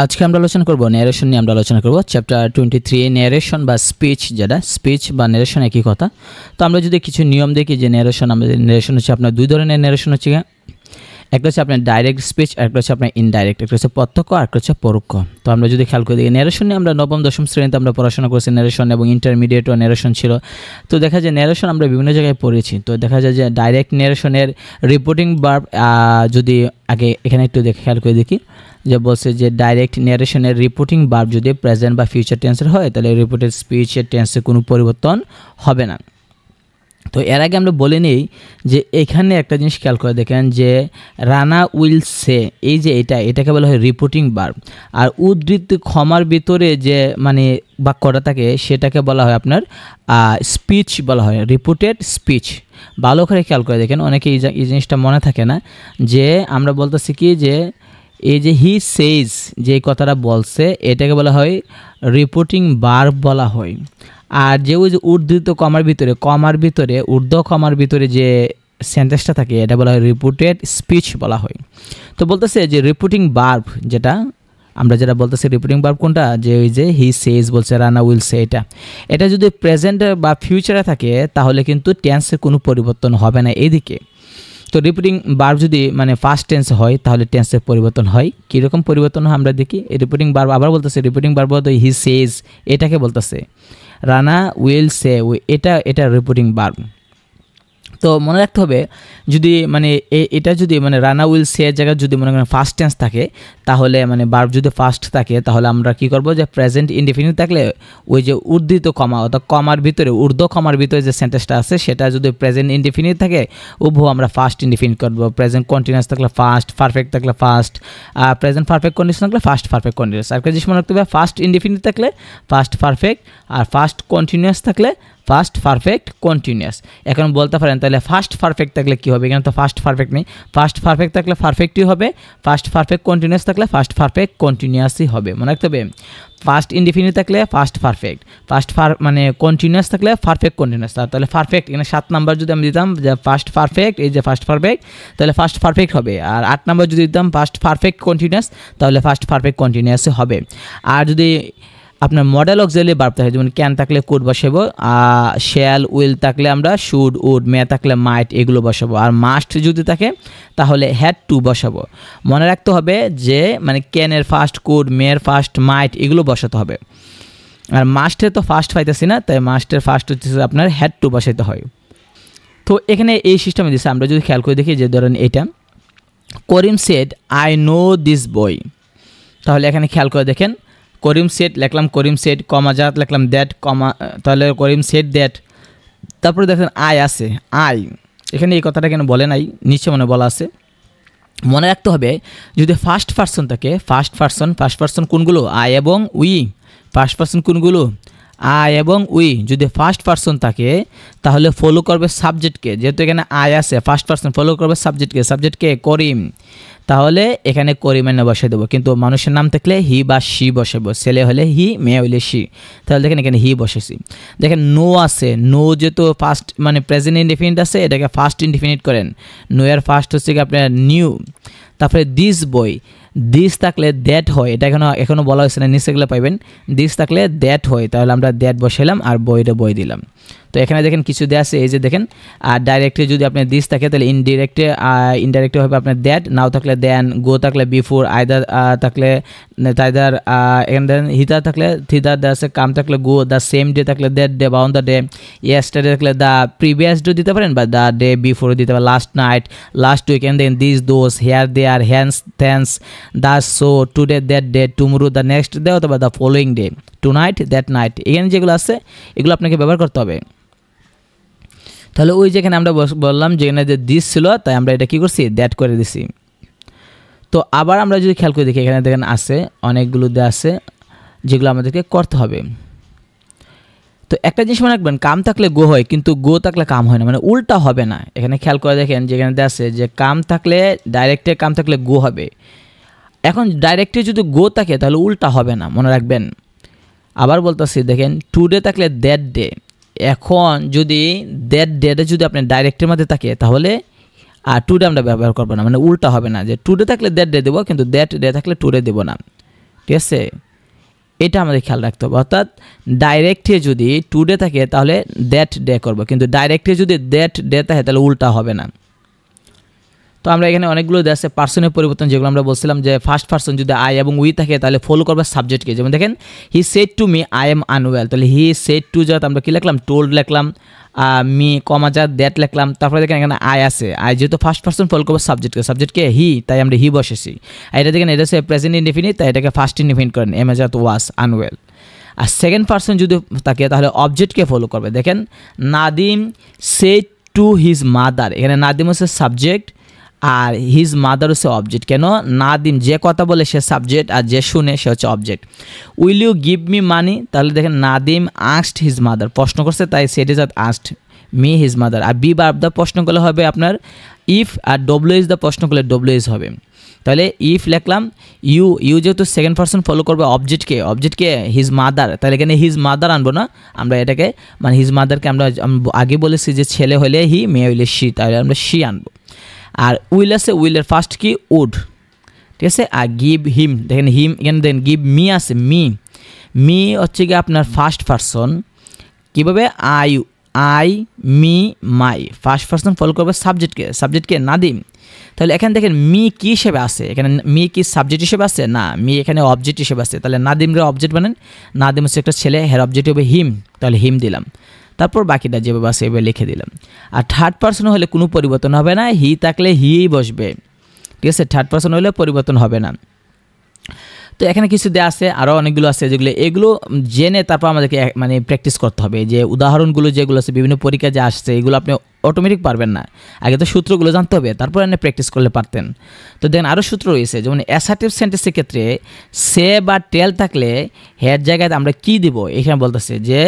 আজকে আমরা আলোচনা করব ন্যারেশন নিয়ে। আমরা আলোচনা করব চ্যাপ্টার 23 ন্যারেশন বা স্পিচ, যেটা স্পিচ বা ন্যারেশন একই কথা। তো আমরা যদি কিছু নিয়ম দেখি যে ন্যারেশন, আমাদের ন্যারেশন হচ্ছে আপনার দুই ধরনের ন্যারেশন হচ্ছে, একটা হচ্ছে আপনার ডাইরেক্ট স্পিচ, একটা হচ্ছে আপনার ইনডাইরেক্ট, একটা হচ্ছে প্রত্যক্ষ আর একটা হচ্ছে পরোক্ষ। তো আমরা যদি খেয়াল করে দেখি ন্যারেশন নিয়ে আমরা নবম দশম শ্রেণীতে আমরা পড়াশোনা করেছি ন্যারেশন, এবং ইন্টারমিডিয়েটও ন্যারেশন ছিল। তো দেখা যায় ন্যারেশন আমরা বিভিন্ন জায়গায় পড়েছি। তো দেখা যায় যে ডাইরেক্ট ন্যারেশনের রিপোর্টিং ভার্ব, যদি আগে এখানে একটু খেয়াল করে দেখি যে বলছে যে ডাইরেক্ট ন্যারেশনের রিপোর্টিং ভার্ব যদি প্রেজেন্ট বা ফিউচার টেন্সের হয় তাহলে রিপোর্টেড স্পিচের টেন্সে কোনো পরিবর্তন হবে না। তো এর আগে আমরা বলে নিই যে এখানে একটা জিনিস খেয়াল করে দেখেন যে রানা উইল সে, এই যে এটাকে বলা হয় রিপোর্টিং ভার্ব, আর উদ্ধৃত ক্ষমার ভিতরে যে মানে বাক্যটা থাকে সেটাকে বলা হয় আপনার স্পিচ বলা হয়, রিপোর্টেড স্পিচ। ভালো করে খেয়াল করে দেখেন, অনেকে এই জিনিসটা মনে থাকে না যে আমরা বলতেছি কি যে এই যে হি সেইজ যে কথাটা বলছে এটাকে বলা হয় রিপোর্টিং ভার্ব বলা হয়। আর যে ওই যে উদ্ধৃত কমার ভিতরে ঊর্ধ্ব কমার ভিতরে যে সেন্টেন্সটা থাকে এটা বলা হয় রিপোর্টেড স্পিচ বলা হয়। তো বলতেছে যে রিপোর্টিং ভার্ব যেটা বলতেছি রিপোর্টিং ভার্ব কোনটা, যে ওই যে হি সেজ বলছে, রানা উইল সে, এটা যদি প্রেজেন্ট বা ফিউচারে থাকে তাহলে কিন্তু টেন্সের কোনো পরিবর্তন হবে না এইদিকে। তো রিপোর্টিং ভার্ব যদি মানে ফার্স্ট টেন্স হয় তাহলে টেন্সের পরিবর্তন হয়। কীরকম পরিবর্তন হয় আমরা দেখি। এই রিপোর্টিং ভার্ব আবার বলতেছে, রিপোর্টিং ভার্ব বলতে হি সেজ এটাকে বলতেছে, রানা উইল সে এটা রিপোর্টিং ভার্ব। তো মনে রাখতে হবে যদি মানে এটা যদি মানে রানা উইল সে জায়গায় যদি মনে করেন ফার্স্ট টেন্স থাকে তাহলে মানে ভার্ব যদি ফার্স্ট থাকে তাহলে আমরা কি করব যে প্রেজেন্ট ইনডিফিনিট থাকলে ওই যে উদ্ধৃত কমা অর্থাৎ কমার ভিতরে ঊর্ধ্ব কমার ভিতরে যে সেন্টেন্সটা আছে সেটা যদি প্রেজেন্ট ইনডিফিনিট থাকে উভয় আমরা ফার্স্ট ইনডিফিনিট করব। প্রেজেন্ট কন্টিনিউয়াস থাকলে ফার্স্ট, পারফেক্ট থাকলে ফার্স্ট, প্রেজেন্ট পারফেক্ট কন্ডিশন থাকলে ফার্স্ট পারফেক্ট কন্টিনিউয়াস। আর একটা জিনিস মনে রাখতে হবে, ফার্স্ট ইনডিফিনিট থাকলে ফার্স্ট পারফেক্ট, আর ফার্স্ট কন্টিনিউয়াস থাকলে ফার্স্ট পারফেক্ট কন্টিনিউয়াস। এখন বলতে পারেন তাহলে ফার্স্ট পারফেক্ট থাকলে কী হবে, এখানে তো ফার্স্ট পারফেক্ট নেই, ফার্স্ট পারফেক্ট থাকলে পারফেক্টই হবে, ফার্স্ট পারফেক্ট কন্টিনিউয়াস থাকলে ফার্স্ট পারফেক্ট কন্টিনিউয়াসই হবে। মনে রাখতে হবে ফার্স্ট ইনডিফিনিট থাকলে ফার্স্ট পারফেক্ট, মানে কন্টিনিউয়াস থাকলে পারফেক্ট কন্টিনিউয়াস। তাহলে পারফেক্ট এখানে 7 নাম্বার যদি আমি দিতাম যে ফার্স্ট পারফেক্ট, এই যে ফার্স্ট পারফেক্ট, তাহলে ফার্স্ট পারফেক্ট হবে। আর 8 নাম্বার যদি দিতাম ফার্স্ট পারফেক্ট কন্টিনিউয়াস তাহলে ফার্স্ট পারফেক্ট কন্টিনিউয়াসই হবে। আর যদি আপনার মডেল অক্সিলারি ভার্ব থাকে, যেমন ক্যান থাকলে কুড বসাবো, শ্যাল উইল থাকলে আমরা শুড উড, মে থাকলে মাইট এগুলো বসাবো, আর মাস্ট যদি থাকে তাহলে হ্যাড টু বসাবো। মনে রাখতে হবে যে মানে ক্যানের ফার্স্ট কুড, মেয়ের ফার্স্ট মাইট এগুলো বসাতে হবে। আর মাস্টের তো ফার্স্ট পাইতেছি না, তাই মাস্টের ফার্স্ট হচ্ছে আপনার হ্যাড টু বসাইতে হয়। তো এখানে এই সিস্টেমে দিচ্ছে, আমরা যদি খেয়াল করে দেখি যে ধরেন এটা করিম সেড আই নো দিস বই, তাহলে এখানে খেয়াল করে দেখেন করিম সেট লিখলাম, করিম সেট কমা জাত লিখলাম দ্যাট কমা, তাহলে করিম সেট দ্যাট, তারপরে দেখেন আই আছে, আই এখানে এই কথাটা কেন বলে নাই, নিচে মনে বলা আছে। মনে রাখতে হবে যদি ফার্স্ট পারসন থাকে, ফার্স্ট পারসন কোনগুলো, আই এবং উই। ফার্স্ট পারসন কোনগুলো, আই এবং উই। যদি ফার্স্ট পারসন থাকে তাহলে ফলো করবে সাবজেক্টকে, যেহেতু এখানে আই আছে ফার্স্ট পারসন ফলো করবে সাবজেক্টকে করিম, তাহলে এখানে করিমের বসে দেবো। কিন্তু মানুষের নাম থাকলে হি বা শি বসাবো, ছেলে হলে হি, মেয়ে হলে শি, তাহলে দেখেন এখানে হি বসেছি। দেখেন নো আছে, নো যেহেতু ফার্স্ট মানে প্রেজেন্ট ইনডিফিনিট আছে এটাকে ফার্স্ট ইনডিফিনিট করেন, নো এর ফার্স্ট হচ্ছে কি আপনার নিউ। তারপরে দিস বই, দিস থাকলে দ্যাট হয়, এটা এখনও বলা হয়েছে না, নিচে গেলে পাইবেন। দিস থাকলে দ্যাট হয়, তাহলে আমরা দ্যাট বসাইলাম আর বইটা বই দিলাম। তো এখানে দেখেন কিছু দেওয়া আছে, এই যে দেখেন আর ডাইরেক্টে যদি আপনার দিস থাকে তাহলে ইনডিরেক্টে হবে আপনার দ্যাট, নাও থাকলে দেন, গো থাকলে বিফোর, আইদার থাকলে তাইদার, এখানে দেন হিতার থাকলে থিদার দেওয়া আছে, কাম থাকলে গো, দ্য সেম ডে থাকলে দ্যাট ডে বা অন দ্য ডে, ইয়েস্টারডে থাকলে দ্য প্রিভিয়াস ডে দিতে পারেন বা দ্য ডে বিফোর দিতে পারেন, last night, last week, and then this those, here there, hence thence, thus so, today that day, tomorrow the next day অথবা the following day, tonight that night, এখানে যেগুলো আছে এগুলো আপনাকে ব্যবহার করতে হবে। তাহলে ওই যেখানে আমরা বললাম যেখানে যে দিস ছিল তাই আমরা এটা কী করছি, দ্যাট করে দিছি। তো আবার আমরা যদি খেয়াল করে দেখি এখানে দেখেন আছে অনেকগুলো দেওয়া আছে যেগুলো আমাদেরকে করতে হবে। তো একটা জিনিস মনে রাখবেন, কাম থাকলে গো হয় কিন্তু গো থাকলে কাম হয় না, মানে উল্টা হবে না। এখানে খেয়াল করে দেখেন যেখানে দেওয়া আছে যে কাম থাকলে ডাইরেক্টে কাম থাকলে গো হবে, এখন ডাইরেক্টে যদি গো থাকে তাহলে উল্টা হবে না, মনে রাখবেন। আবার বলতেছি দেখেন টুডে থাকলে দ্যাট ডে, এখন যদি দ্যাট ডেটা যদি আপনি ডাইরেক্টের মধ্যে থাকে তাহলে টুডে আমরা ব্যবহার করবো না, মানে উল্টা হবে না, যে টুডে থাকলে দ্যাট ডে দেবো কিন্তু দ্যাট ডে থাকলে টুডে দেবো না। ঠিক আছে, এটা আমাদের খেয়াল রাখতে হবে। অর্থাৎ ডাইরেক্টে যদি টুডে থাকে তাহলে দ্যাট ডে করব, কিন্তু ডাইরেক্টে যদি দ্যাট ডে থাকে তাহলে উল্টা হবে না। তো আমরা এখানে অনেকগুলো আছে পার্সনের পরিবর্তন, যেগুলো আমরা বলছিলাম যে ফার্স্ট পার্সন যদি আই এবং উই থাকে তাহলে ফলো করবে সাবজেক্টকে। যেমন দেখেন he shed to me I am unwell, তাহলে হি সেড টু জাত আমরা কী লিখলাম, টোল্ড লিখলাম, মি কমা জাত দ্যাট লিখলাম। তারপরে দেখেন এখানে আই আছে, আই যেহেতু ফার্স্ট পার্সন ফলো করবে সাবজেক্টকে হি, তাই আমরা হি বসেছি। আর এটা দেখেন এটা হচ্ছে প্রেজেন্ট ইনডিফিনিট, তাই এটাকে ফার্স্ট ইনডিফিনিট করেন, এম জাত ওয়াজ আনওয়েল। আর সেকেন্ড পার্সন যদি থাকে তাহলে অবজেক্টকে ফলো করবে। দেখেন Nadim said to his mother, এখানে নাদিম হচ্ছে সাবজেক্ট আর হিজ মাদার হচ্ছে অবজেক্ট। কেন, নাদিম যে কথা বলে সে সাবজেক্ট আর যে শুনে সে হচ্ছে object. Will you give me money, তাহলে দেখেন নাদিম আস্কড হিজ মাদার, প্রশ্ন করছে তাই set is asked me his mother. আর বি ভার্ব দ্য প্রশ্ন করলে হবে আপনার ইফ, আর ডব্লিউ ইজ দ্য প্রশ্ন করলে ডব্লিউ ইজ হবে। তাহলে ইফ লিখলাম, ইউ যেহেতু সেকেন্ড পার্সন ফলো করবে অবজেক্টকে হিজ মাদার, তাহলে এখানে হিজ মাদার আনবো না, আমরা এটাকে মানে হিজ মাদারকে আমরা আগে বলেছি যে ছেলে হলে হি, মেয়ে হইলে শি, তাহলে আমরা শি আনবো। আর উইল আছে, উইলের ফার্স্ট কি উড, ঠিক আছে। আর গিভ হিম, দেখেন হিম এখানে দেখেন গিভ মি আছে, মি হচ্ছে কি আপনার ফার্স্ট পার্সন, কীভাবে I me my, first person follow করবে সাবজেক্টকে নাদিম। তাহলে এখানে দেখেন মি কী হিসেবে আছে, এখানে মি কি সাবজেক্ট হিসেবে আছে না, মি এখানে অবজেক্ট হিসেবে আছে। তাহলে নাদিমরে অবজেক্ট বানেন, নাদিম হচ্ছে একটা ছেলে, হের অবজেক্ট হবে হিম, তাহলে হিম দিলাম। তারপর বাকিটা যেভাবে আছে এভাবে লিখে দিলাম। আর থার্ড পার্সন হলে কোনো পরিবর্তন হবে না, হি থাকলে হিই বসবে, ঠিক আছে। থার্ড পার্সন হলে পরিবর্তন হবে না। তো এখানে কিছু দেওয়া আছে, আরও অনেকগুলো আছে যেগুলো এগুলো জেনে তারপর আমাদেরকে মানে প্র্যাকটিস করতে হবে। যে উদাহরণগুলো যেগুলো আছে বিভিন্ন পরীক্ষা যে আসছে এগুলো আপনি অটোমেটিক পারবেন না, আগে তো সূত্রগুলো জানতে হবে, তারপর আপনি প্র্যাকটিস করলে পারতেন। তো দেখেন আরও সূত্র রয়েছে, যেমন অ্যাসার্টিভ সেন্টেন্সের ক্ষেত্রে সে বা টেল থাকলে হের জায়গায় আমরা কি দিব, এখানে বলতেছে যে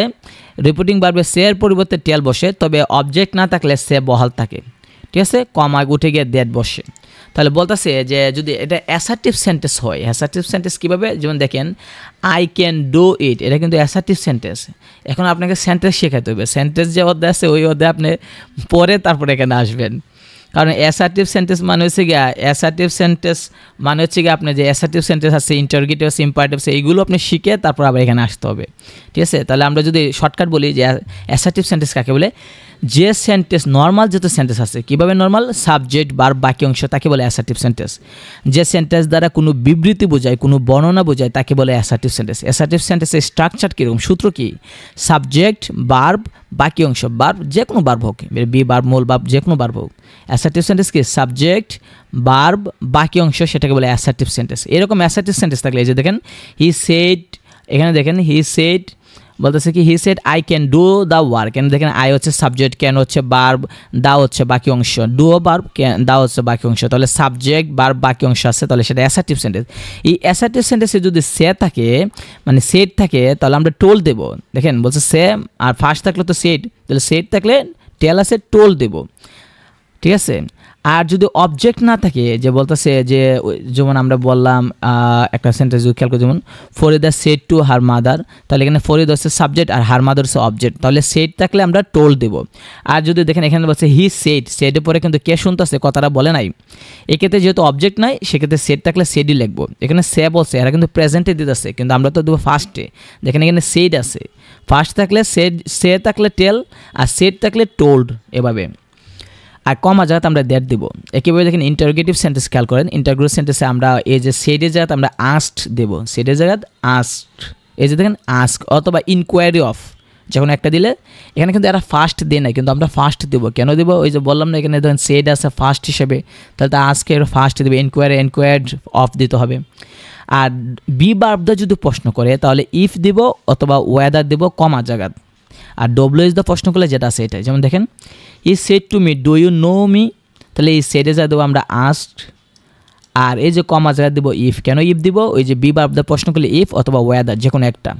রিপিটিং ভার্বে সে এর পরিবর্তে টেল বসে, তবে অবজেক্ট না থাকলে সে বহাল থাকে, ঠিক আছে, কমা উঠে গিয়ে দ্যাট বসে। তাহলে বলতেছে যে যদি এটা অ্যাসার্টিভ সেন্টেন্স হয়, অ্যাসার্টিভ সেন্টেন্স কীভাবে, যেমন দেখেন আই ক্যান ডু ইট, এটা কিন্তু অ্যাসার্টিভ সেন্টেন্স। এখন আপনাকে সেন্টেন্স শেখাতে হবে, সেন্টেন্স যে অধ্যায় আছে ওই অধ্যায় আপনি পরে তারপরে এখানে আসবেন। কারণ অ্যাসার্টিভ সেন্টেন্স মানে হচ্ছে গিয়ে আপনি যে অ্যাসার্টিভ সেন্টেন্স আছে, ইন্টারগেটিভ আছে, ইম্পারেটিভ আছে, এইগুলো আপনি শিখে তারপর আবার এখানে আসতে হবে, ঠিক আছে। তাহলে আমরা যদি শর্টকাট বলি যে অ্যাসার্টিভ সেন্টেন্স কাকে বলে, যে সেন্টেন্স নর্মাল যত সেন্টেন্স আছে, কীভাবে নর্মাল, সাবজেক্ট ভার্ব বাকি অংশ, তাকে বলে অ্যাসার্টিভ সেন্টেন্স। যে সেন্টেন্স দ্বারা কোনো বিবৃতি বোঝায়, কোনো বর্ণনা বোঝায়, তাকে বলে অ্যাসার্টিভ সেন্টেন্স। অ্যাসার্টিভ সেন্টেন্সের স্ট্রাকচার কীরকম, সূত্র কি, সাবজেক্ট ভার্ব বাকি অংশ, ভার্ব যে কোনো ভার্ব হোক, বি ভার্ব মূল ভার্ব যে কোনো ভার্ব হোক। অ্যাসার্টিভ সেন্টেন্স কি, সাবজেক্ট ভার্ব বাকি অংশ, সেটাকে বলে অ্যাসার্টিভ সেন্টেন্স। এরকম অ্যাসার্টিভ সেন্টেন্স থাকলে এই যে দেখেন হি সেড, এখানে দেখেন হি সেড বলতেছে কি, he said I can do the work, এখানে দেখেন আই হচ্ছে সাবজেক্ট, ক্যান হচ্ছে ভার্ব, দা হচ্ছে বাকি অংশ, ডু ভার্ব, দা হচ্ছে বাকি অংশ। তাহলে সাবজেক্ট ভার্ব বাকি অংশ আছে, তাহলে সেটা অ্যাসার্টিভ সেন্টেন্স। এই অ্যাসার্টিভ সেন্টেন্সে যদি সে থাকে মানে সেট থাকে তাহলে আমরা টোল দেব। দেখেন বলছে সে, আর ফার্স্ট থাকলে তো সেট, তাহলে সেট থাকলে টেল আছে, টোল দেব, ঠিক আছে। আর যদি অবজেক্ট না থাকে, যে বলতেছে যে যেমন আমরা বললাম একটা সেন্টেন্স খেয়াল করে, যেমন Farida said to her mother, তাহলে এখানে ফরিদ হচ্ছে সাবজেক্ট আর হার মাদার হচ্ছে অবজেক্ট, তাহলে সেড থাকলে আমরা টোল দেব। আর যদি দেখেন এখানে বলছে হি সেড, সেডের পরে কিন্তু কে শুনতেছে কথাটা বলে নাই, এক্ষেত্রে যেহেতু অবজেক্ট নাই সেক্ষেত্রে সেড থাকলে সেডই লিখবো। এখানে সে বলছে, এরা কিন্তু প্রেজেন্টে দিতেছে, কিন্তু আমরা তো দেবো ফার্স্টে। দেখেন এখানে সেড আছে, ফার্স্ট থাকলে সেড, সে থাকলে টেল, আর সেড থাকলে টোল্ড, এভাবে। আর কমা জায়গাতে আমরা দ্যাট দিব। একইভাবে দেখেন ইন্টারোগেটিভ সেন্টেন্স খেয়াল করেন, ইন্টারোগেটিভ সেন্টেন্সে আমরা এই যে সেডের জায়গাতে আমরা আস্কড দেব, সেডের জায়গাতে আস্কড, এই যে দেখেন আস্ক অথবা ইনকোয়ারি অফ, যখন একটা দিলে এখানে কিন্তু এরা ফার্স্ট দেয় না, কিন্তু আমরা ফার্স্ট দেবো। কেন দেবো, ওই যে বললাম না এখানে ধরেন সেড আছে ফার্স্ট হিসেবে, তাহলে তা আজকে ফার্স্ট দেবে, এনকোয়ার্ড অফ দিতে হবে। আর বি ভার্বটা যদি প্রশ্ন করে তাহলে ইফ দিব অথবা ওয়েদার দেব কমা জায়গাত। আর ডব্লিউ ইজ দ্য প্রশ্ন করলে যেটা আছে এটাই, যেমন দেখেন he said to me do you know me, তাহলে এই সেডে যা দেবো আমরা আস্কড, আর এই যে কমা জায়গা দেবো ইফ। কেন ইফ দিব, ওই যে বি ভার্ব দ্য প্রশ্ন করলে ইফ অথবা ওয়েদার যে কোনো একটা।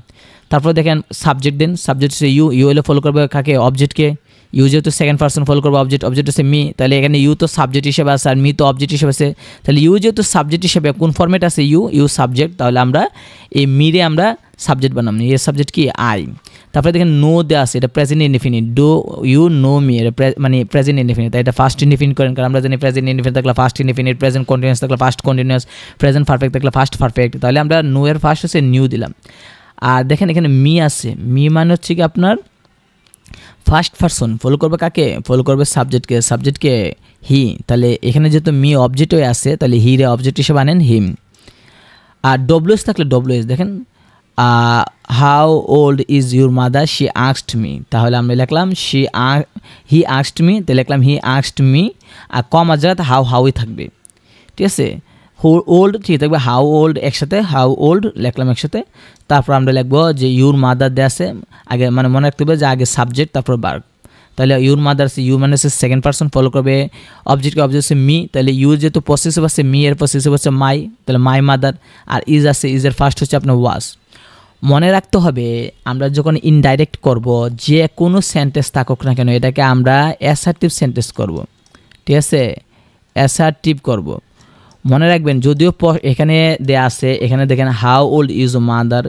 তারপরে দেখেন সাবজেক্ট দেন, সাবজেক্ট হচ্ছে ইউ হলে ফলো করবে কাকে, অবজেক্টকে। ইউ যেহেতু সেকেন্ড পার্সন ফলো করবে অবজেক্ট হচ্ছে মি, তাহলে এখানে ইউ তো সাবজেক্ট হিসেবে আছে আর মি তো অবজেক্ট হিসেবে আছে, তাহলে ইউ যেহেতু সাবজেক্ট হিসেবে কোন ফর্মেট আছে ইউ সাবজেক্ট, তাহলে আমরা এই মিরে আমরা সাবজেক্ট বানাম, এর সাবজেক্ট কি আই। তারপরে দেখেন নো দেওয়া আছে, এটা present indefinite, do you know me, এটা মানে প্রেজেন্ট ইনডিফিনিট, তাই এটা ফার্স্ট ইনডিফিনিট করেন, কারণ আমরা জানি প্রেজেন্ট ইনডিফিনিট থাকলে ফার্স্ট ইনডিফিনিট, প্রেজেন্ট কন্টিনিউয়াস থাকলে ফার্স্ট কন্টিনিউয়াস, প্রেজেন্ট পারফেক্ট থাকলে ফার্স্ট পারফেক্ট, তাহলে আমরা নো এর ফার্স্ট হচ্ছে নিউ দিলাম। আর দেখেন এখানে মি আছে, মি মানে হচ্ছে কি আপনার ফার্স্ট পারসন, ফলো করবে কাকে, ফলো করবে সাবজেক্টকে, সাবজেক্টকে হি, তাহলে এখানে যেহেতু মি অবজেক্ট হয়ে আছে তাহলে হি রে অবজেক্ট হিসেবে আনেন হিম। আর ডব্লিউএস থাকলে ডব্লিউএস, দেখেন how old is your mother, she asked me, তাহলে আমরা লিখলাম হি আস্কড মি, তাহলে লিখলাম হি আস্কড মি, আর কমার জায়গাতে হাউই থাকবে, ঠিক আছে। ওল্ড ঠিক থাকবে, হাউ ওল্ড একসাথে, হাউ ওল্ড লিখলাম একসাথে, তারপর আমরা লিখবো যে ইউর মাদার দেয়া আছে, আগে মানে মনে রাখতে হবে যে আগে সাবজেক্ট তারপর ভার্ব, তাহলে ইউর মাদার আছে, ইউ মানে হচ্ছে সেকেন্ড পারসন, ফলো করবে অবজেক্টকে, অবজেক্ট হচ্ছে মি, তাহলে ইউর যেহেতু পসেসিভ আছে, মি এর পসেসিভ হচ্ছে মাই, তাহলে মাই মাদার, আর ইজ আছে, ইজের ফার্স্ট হচ্ছে আপনার ওয়াজ। মনে রাখতে হবে আমরা যখন ইনডাইরেক্ট করব যে কোনো সেন্টেন্স থাকুক না কেন এটাকে আমরা অ্যাসার্টিভ সেন্টেন্স করব, ঠিক আছে, অ্যাসার্টিভ করব। মনে রাখবেন যদিও এখানে দেয়া আছে, এখানে দেখেন how old is mother,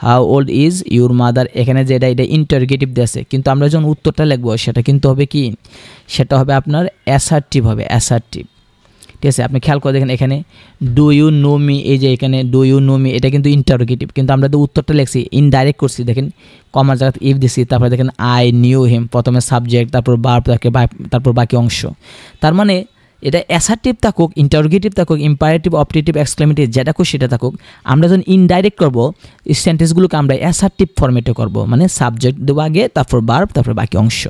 how old is your mother, এখানে যেটা এটা ইন্টারোগেটিভ দেয়া আছে, কিন্তু আমরা যখন উত্তরটা লিখবো সেটা কিন্তু হবে কি, সেটা হবে আপনার অ্যাসার্টিভ হবে, অ্যাসার্টিভ, ঠিক আছে। আপনি খেয়াল করে দেখেন এখানে ডু ইউ নো মি, এই যে এখানে ডু ইউ নো মি এটা কিন্তু ইন্টারোগেটিভ, কিন্তু আমরা তো উত্তরটা লিখছি ইনডাইরেক্ট করছি, দেখেন কমার জায়গাতে ইফ দিছি, তারপরে দেখেন আই নিউ হিম, প্রথমে সাবজেক্ট তারপর ভার্ব তারপর বাকি অংশ, তার মানে এটা অ্যাসার্টিভ থাকুক, ইন্টারোগেটিভ থাকুক, ইম্পারেটিভ, অপটেটিভ, এক্সক্লেমেটিভ যেটা খুব সেটা থাকুক, আমরা যখন ইনডাইরেক্ট করবো এই সেন্টেন্সগুলোকে আমরা অ্যাসার্টিভ ফরম্যাটে করব, মানে সাবজেক্ট দেবো আগে, তারপর ভার্ব, তারপর বাকি অংশ।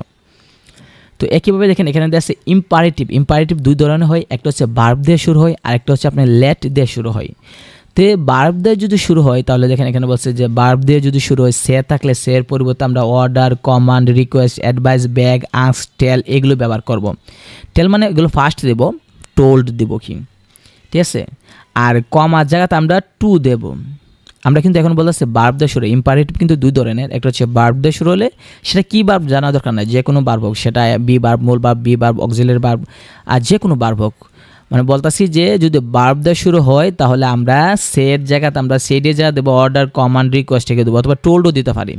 তো একইভাবে দেখেন এখানে দেওয়া আছে ইম্পারেটিভ, ইম্পারেটিভ দুই ধরনের হয়, একটা হচ্ছে ভার্ব দিয়ে শুরু হয়, আর একটা হচ্ছে আপনার লেট দিয়ে শুরু হয়। তো ভার্ব দিয়ে যদি শুরু হয় তাহলে দেখেন এখানে বলছে যে ভার্ব দিয়ে যদি শুরু হয়, সে থাকলে সে এর পরিবর্তে আমরা order, command, request, advise, beg, ask, tell এগুলো ব্যবহার করব। টেল মানে এগুলো ফার্স্ট দেব, টোল্ড দেব কি, ঠিক আছে। আর কমার জায়গাতে আমরা টু দেব। আমরা কিন্তু এখন বলতেছি ভার্ব দিয়ে শুরু, ইম্পারেটিভ কিন্তু দুই ধরনের, একটা হচ্ছে ভার্ব দিয়ে শুরু হলে সেটা কী ভার্ব জানা দরকার নাই, যে কোনো ভার্ব হোক, সেটা বি ভার্ব, মূল verb, be verb, auxiliary verb, আর যে কোনো ভার্ব হোক, মানে বলতেছি যে যদি ভার্ব দিয়ে শুরু হয় তাহলে আমরা সের জায়গাতে আমরা সে দিয়ে যা দেবো, অর্ডার, কমান্ড, রিকোয়েস্ট থেকে দেবো, অথবা টোল্ডও দিতে পারি।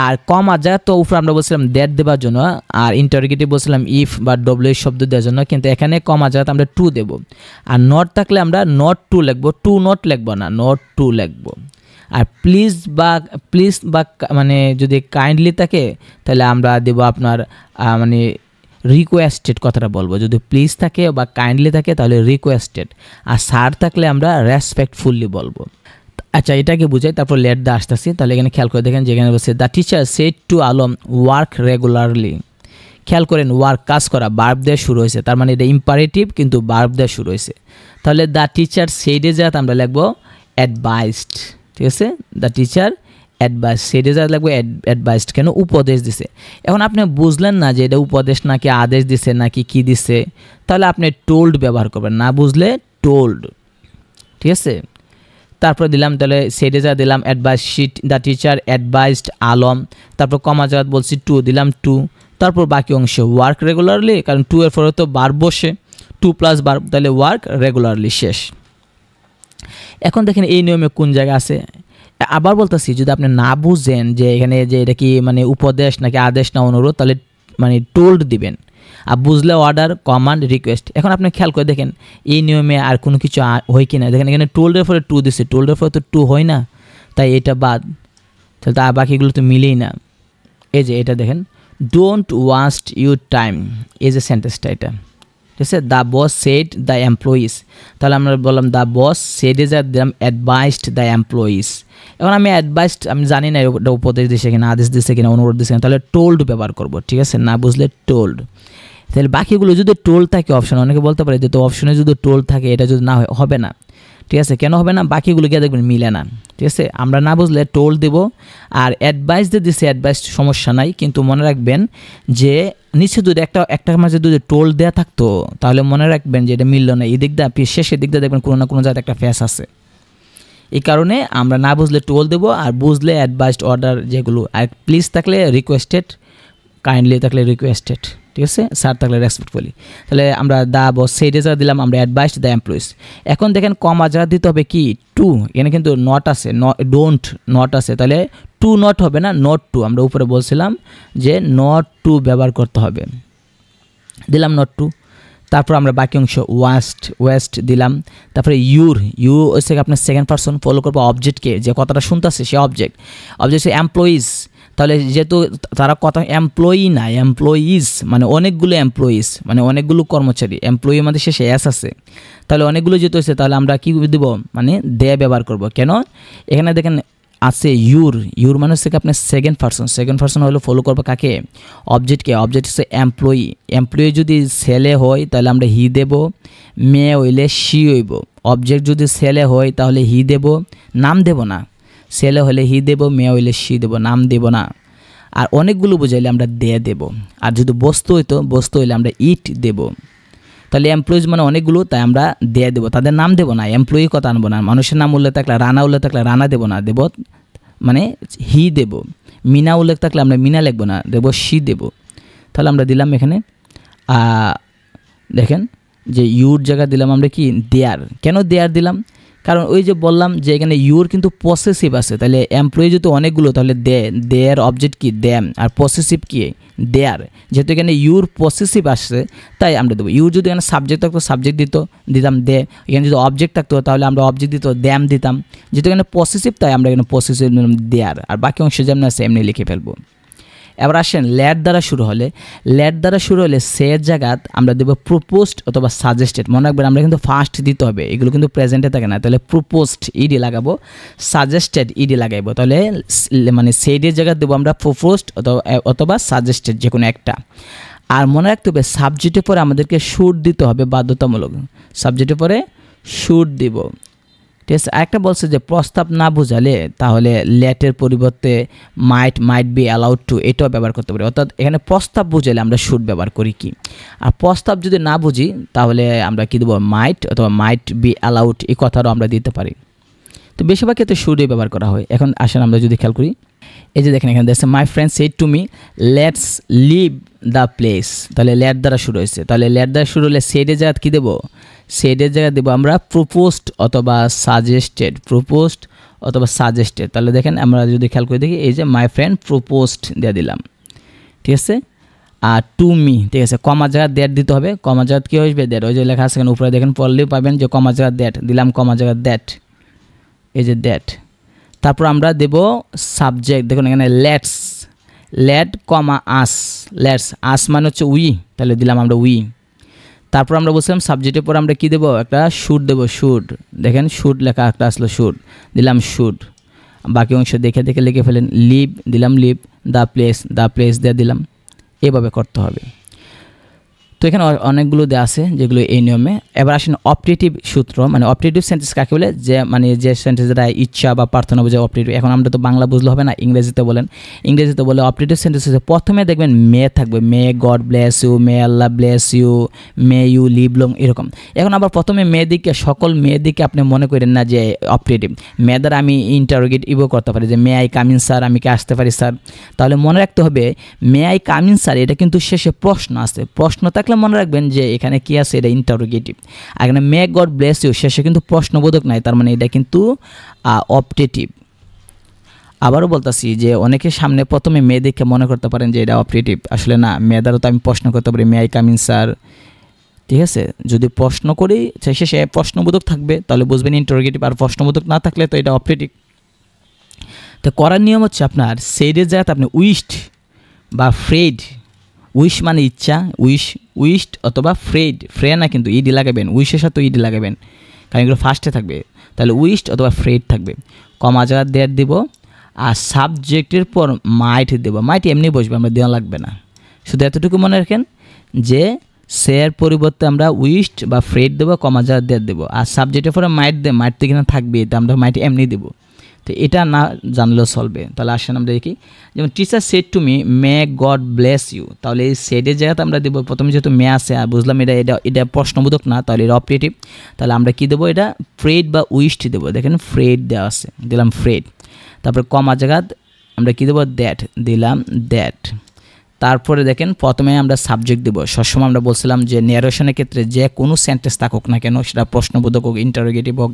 আর কমার জায়গা তো উপরে আমরা বলছিলাম দ্যাট দেওয়ার জন্য, আর ইন্টারোগেটিভ বলছিলাম ইফ বা ডব্লিউ শব্দ দেওয়ার জন্য, কিন্তু এখানে কমার জায়গাতে আমরা টু দেবো। আর নট থাকলে আমরা নট টু লিখবো, টু নট লিখবো না, নট টু লিখবো। আর প্লিজ বা মানে যদি কাইন্ডলি থাকে তাহলে আমরা দেবো আপনার মানে রিকোয়েস্টেড কথাটা বলবো, যদি প্লিজ থাকে বা কাইন্ডলি থাকে তাহলে রিকোয়েস্টেড, আর স্যার থাকলে আমরা রেসপেক্টফুলি বলবো। আচ্ছা এটাকে বুঝাই, তারপর লেট দা আসতেছি, তাহলে এখানে খেয়াল করে দেখেন যেখানে বলছে the teacher said two Alam work regularly, খেয়াল করেন ওয়ার্ক কাজ করা ভার্ব দিয়ে শুরু হয়েছে, তার মানে এটা ইম্পারেটিভ কিন্তু ভার্ব দিয়ে শুরু হয়েছে, তাহলে দ্য টিচার সেডে যাতে আমরা লিখবো অ্যাডভাইসড, ঠিক আছে। দ্য টিচার অ্যাডভাইস, সেটা যা লাগবে অ্যাডভাইসড, কেন উপদেশ দিছে। এখন আপনি বুঝলেন না যে এটা উপদেশ নাকি আদেশ দিছে নাকি কি দিছে, তাহলে আপনি টোল্ড ব্যবহার করবেন, না বুঝলে টোল্ড, ঠিক আছে। তারপর দিলাম তাহলে সেটা যা দিলাম অ্যাডভাইস, শিট দ্য টিচার অ্যাডভাইসড আলম, তারপর কমা জায়গা বলছি টু দিলাম টু, তারপর বাকি অংশ ওয়ার্ক রেগুলারলি, কারণ টু এর পরে তো ভার্ব বসে, টু প্লাস ভার্ব, তাহলে ওয়ার্ক রেগুলারলি শেষ। এখন দেখেন এই নিয়মে কোন জায়গা আছে, আবার বলতেছি যদি আপনি না বুঝেন যে এখানে যে এটা কি মানে উপদেশ নাকি আদেশ না অনুরোধ, তাহলে মানে টোল্ড দিবেন, আর বুঝলে অর্ডার, কমান্ড, রিকোয়েস্ট। এখন আপনি খেয়াল করে দেখেন এই নিয়মে আর কোনো কিছু হয় কি না, দেখেন এখানে টোল্ডের পরে টু দিচ্ছে, টোল্ডের পরে তো টু হয় না, তাই এটা বাদ, তাহলে তা বাকিগুলো তো মিলেই না। এই যে এটা দেখেন ডোন্ট ওয়াস্ট ইউর টাইম, এই যে সেন্টেন্সটা এটা, ঠিক আছে। The boss said the employees, তাহলে আমরা বললাম দ্য বস সেড যা দিলাম অ্যাডভাইসড দ্য এমপ্লয়িজ। এখন আমি অ্যাডভাইসড আমি জানি না এটা উপদেশ দিচ্ছে কিনা, আদেশ দিচ্ছে কিনা, অনুরোধ দিচ্ছে কিনা, তাহলে টোল্ড ব্যবহার করবো, ঠিক আছে, না বুঝলে টোল্ড। তাহলে বাকিগুলো যদি টোল্ড থাকে অপশন, অনেকে বলতে পারে যে তো অপশনে যদি টোল্ড থাকে এটা যদি না হবে না, ঠিক আছে, কেন হবে না, বাকিগুলো গিয়ে দেখবেন মিলে না, ঠিক আছে। আমরা না বুঝলে টোল্ড দেবো, আর অ্যাডভাইস দিয়ে দিচ্ছে অ্যাডভাইস সমস্যা নাই, কিন্তু মনে রাখবেন যে নিচে যদি একটা মাঝে যদি টোল্ড দেওয়া থাকতো তাহলে মনে রাখবেন যে এটা মিলল না, এই দিক দিয়ে শেষের দিক দিয়ে দেখবেন কোনো না কোনো জায়গায় একটা ফেস আছে, এই কারণে আমরা না বুঝলে টোল্ড দেবো, আর বুঝলে অ্যাডভাইসড, অর্ডার যেগুলো, আর প্লিজ থাকলে রিকোয়েস্টেড, কাইন্ডলি থাকলে রিকোয়েস্টেড, ঠিক আছে, স্যার থাকলে রেসপেক্টফুলি। তাহলে আমরা দ্য বস সেড যা দিলাম আমরা অ্যাডভাইসড দ্য এমপ্লয়িজ। এখন দেখেন কমা যা দিতে হবে কি টু, এখানে কিন্তু নট আছে, ডোন্ট নট আছে, তাহলে টু টু নট হবে না, নট টু। আমরা উপরে বলছিলাম যে নট টু ব্যবহার করতে হবে, দিলাম নট টু। তারপর আমরা বাকি অংশ ওয়েস্ট দিলাম। তারপরে ইউ হচ্ছে আপনার সেকেন্ড পারসন, ফলো করবো অবজেক্টকে, যে কথাটা শুনতেছে সে অবজেক্ট হচ্ছে এমপ্লয়িজ। তাহলে যেহেতু তারা কথা এমপ্লয়ি না, এমপ্লয়িজ মানে অনেকগুলো এমপ্লয়িজ, মানে অনেকগুলো কর্মচারী, এমপ্লয়ি মানে শেষে এস আছে, তাহলে অনেকগুলো যেহেতু হচ্ছে তাহলে আমরা কী দিব, মানে দে ব্যবহার করব। কেন এখানে দেখেন আছে ইউর মানে হচ্ছে আপনার সেকেন্ড পারসন হলো ফলো করবো কাকে, অবজেক্টকে। অবজেক্ট হচ্ছে এমপ্লয়ি যদি ছেলে হয় তাহলে আমরা হি দেব, মেয়ে হইলে শি হইব। অবজেক্ট যদি ছেলে হয় তাহলে হি দেব, নাম দেব না। ছেলে হলে হি দেব, মেয়ে হইলে শি দেব, নাম দেব না। আর অনেকগুলো বোঝাইলে আমরা দে দেব। আর যদি বস্তু হইলে আমরা ইট দেব। তাহলে এমপ্লয়িজ মানে অনেকগুলো, তাই আমরা দে দেবো, তাদের নাম দেবো না, এমপ্লয়ি কথা আনবো না। মানুষের নাম উল্লেখ থাকলে রানা উল্লেখ থাকলে রানা দেবো না, দেব মানে হি দেব। মিনা উল্লেখ থাকলে আমরা মিনা লিখবো না, দেব শি দেব। তাহলে আমরা দিলাম এখানে দেখেন যে ইউর জায়গা দিলাম আমরা কি দেয়ার। কেন দেয়ার দিলাম, কারণ ওই যে বললাম যে এখানে ইউর কিন্তু পসেসিভ আছে, তাহলে এমপ্লয়ি যেহেতু অনেকগুলো তাহলে দেয়ার অবজেক্ট কি দেম, আর পসেসিভ কি দেয়ার। যেহেতু এখানে ইউর পসেসিভ আসছে তাই আমরা দেবো। ইউর যদি এখানে সাবজেক্ট থাকতো সাবজেক্ট দিতাম দে, এখানে যদি অবজেক্ট থাকতো তাহলে আমরা অবজেক্ট দ্যাম দিতাম। যেহেতু এখানে পসেসিভ তাই আমরা এখানে পসেসিভ দেয়ার, আর বাকি অংশ যেমন আছে এমনি লিখে ফেলবো। এবার আসেন লেট দ্বারা শুরু হলে সের জায়গাত আমরা দেবো প্রপোজড অথবা সাজেস্টেড। মনে রাখবেন আমরা কিন্তু ফার্স্ট দিতে হবে, এগুলো কিন্তু প্রেজেন্টে থাকে না। তাহলে প্রপোজড ইডি লাগাবো, সাজেস্টেড ইডি লাগাইবো। তাহলে মানে সেইডের জায়গায় দেবো আমরা প্রপোজড অথবা সাজেস্টেড, যে কোনো একটা। আর মনে রাখতে হবে সাবজেক্টের পরে আমাদেরকে শুড দিতে হবে, বাধ্যতামূলক। সাবজেক্টের পরে শুড দিব, ঠিক আছে। আরেকটা বলছে যে প্রস্তাব না বোঝালে তাহলে লেটের পরিবর্তে মাইট বি অ্যালাউড টু এটাও ব্যবহার করতে পারি। অর্থাৎ এখানে প্রস্তাব বুঝালে আমরা শুড ব্যবহার করি কি, আর প্রস্তাব যদি না বুঝি তাহলে আমরা কী দেবো, মাইট অথবা মাইট বি অ্যালাউড এই কথাটাও আমরা দিতে পারি। তো বেশিরভাগ ক্ষেত্রে শুডই ব্যবহার করা হয়। এখন আসেন আমরা যদি খেয়াল করি, এই যে দেখেন এখানে দেখছে my friend said to me let's leave the place. তাহলে লেট দ্বারা শুরু হয়েছে, তাহলে লেট দ্বারা শুরু হলে সেডের জায়গা কী দেবো, সেডের জায়গা দেবো আমরা প্রপোজড অথবা সাজেস্টেড। তাহলে দেখেন আমরা যদি খেয়াল করে দেখি, এই যে মাই ফ্রেন্ড প্রপোজড দিয়ে দিলাম, ঠিক আছে। আর টু মি, ঠিক আছে, কমা জায়গা দ্যাট দিতে হবে। কমা জায়গা কী আসবে, দ্যাট। ওই যে লেখা আছে এখানে উপরে দেখেন, পড়লেও পাবেন যে কমা জায়গা দ্যাট দিলাম, কমা জায়গা দ্যাট, এই যে দ্যাট। তারপর আমরা দেব সাবজেক্ট, দেখুন এখানে লেট কমা আস মানে হচ্ছে উই, তাহলে দিলাম আমরা উই। তারপর আমরা বলছিলাম সাবজেক্টের পর আমরা কী দেবো, একটা শুড দেবো, শুড। দেখেন শুড লেখা একটা আসলো, শুড দিলাম শুড। বাকি অংশ দেখে লিখে ফেলেন, লিভ দিলাম লিভ, দ্য প্লেস দিয়ে দিলাম। এভাবে করতে হবে। তো এখানে অনেকগুলো দেওয়া আছে যেগুলো এই নিয়মে। এবার আসেন অপারেটিভ সূত্র, মানে অপারেটিভ সেন্টেন্স কাকে বলে, যে মানে যে সেন্টেন্সটা ইচ্ছা বা প্রার্থনা বোঝায় অপারেটিভ। এখন আমরা তো বাংলা বুঝলে হবে না, ইংরেজিতে বলে অপারেটিভ সেন্টেন্স হচ্ছে প্রথমে দেখবেন মে থাকবে, may God bless you, may Allah bless you, may you live long, এরকম। এখন আবার প্রথমে সকল মেয়েদিকে আপনি মনে করেন না যে অপারেটিভ। মে দ্বারা আমি ইন্টারোগেটিভও করতে পারি, যে may I come in sir, আমি কি আসতে পারি স্যার। তাহলে মনে রাখতে হবে may I come in sir, এটা কিন্তু শেষে প্রশ্ন আছে। প্রশ্ন থাকলে মনে রাখবেন যে এখানে কি আছে, এটা ইন্টারোগেটিভ। আর এখানে মে গড ব্লেস ইউ শেষে কিন্তু প্রশ্নবোধক নাই, তার মানে এটা কিন্তু অপারেটিভ। আবারও বলতেছি যে অনেকে সামনে প্রথমে মে দেখে মনে করতে পারেন যে এটা অপারেটিভ, আসলে না। মে দ্বারা তো আমি প্রশ্ন করতে পারি, may I come in sir, ঠিক আছে। যদি প্রশ্ন করি শেষে প্রশ্নবোধক থাকবে তাহলে বুঝবেন ইন্টারোগেটিভ, আর প্রশ্নবোধক না থাকলে তো এটা অপারেটিভ। তো করার নিয়ম হচ্ছে আপনার সেইডের জায়গাতে আপনি উইশড বা ফ্রেড, উইশ মানে ইচ্ছা, উইশড অথবা ফ্রে না কিন্তু ইডি লাগাবেন, উইশের সাথে ইডি লাগাবেন, কারণ এগুলো ফার্স্টে থাকবে। তাহলে উইশড অথবা ফ্রেড থাকবে, কমা জায়গা দেয়ার দিব, আর সাবজেক্টের পর মাইট দেবো। মাইট এমনি বসবে, আমরা দেওয়া লাগবে না। শুধু এতটুকু মনে রাখেন যে সের পরিবর্তে আমরা উইশড বা ফ্রেড দেবো, কমা জায়গা দেয়ার দেবো। আর সাবজেক্টের পরে মাইট তো এখানে থাকবে, তো আমরা মাইট এমনি দেবো। তো এটা না জানলেও চলবে। তাহলে আসেন আমরা দেখি, যেমন teacher said to me may God bless you. তাহলে এই সেডের জায়গাতে আমরা দেবো, প্রথমে যেহেতু মে আছে আর বুঝলাম এটা প্রশ্নবোধক না, তাহলে এটা অপারেটিভ। তাহলে আমরা কি দেবো, এটা ফ্রেড বা উইশড দেবো। দেখেন ফ্রেড দেওয়া আছে, দিলাম ফ্রেড। তারপরে কমা জায়গা আমরা কি দেবো, দ্যাট দিলাম দ্যাট। তারপরে দেখেন প্রথমে আমরা সাবজেক্ট দেব। সবসময় আমরা বলছিলাম যে ন্যারেশনের ক্ষেত্রে যে কোনো সেন্টেন্স থাকুক না কেন, সেটা প্রশ্নবোধক হোক, ইন্টারোগেটিভ হোক,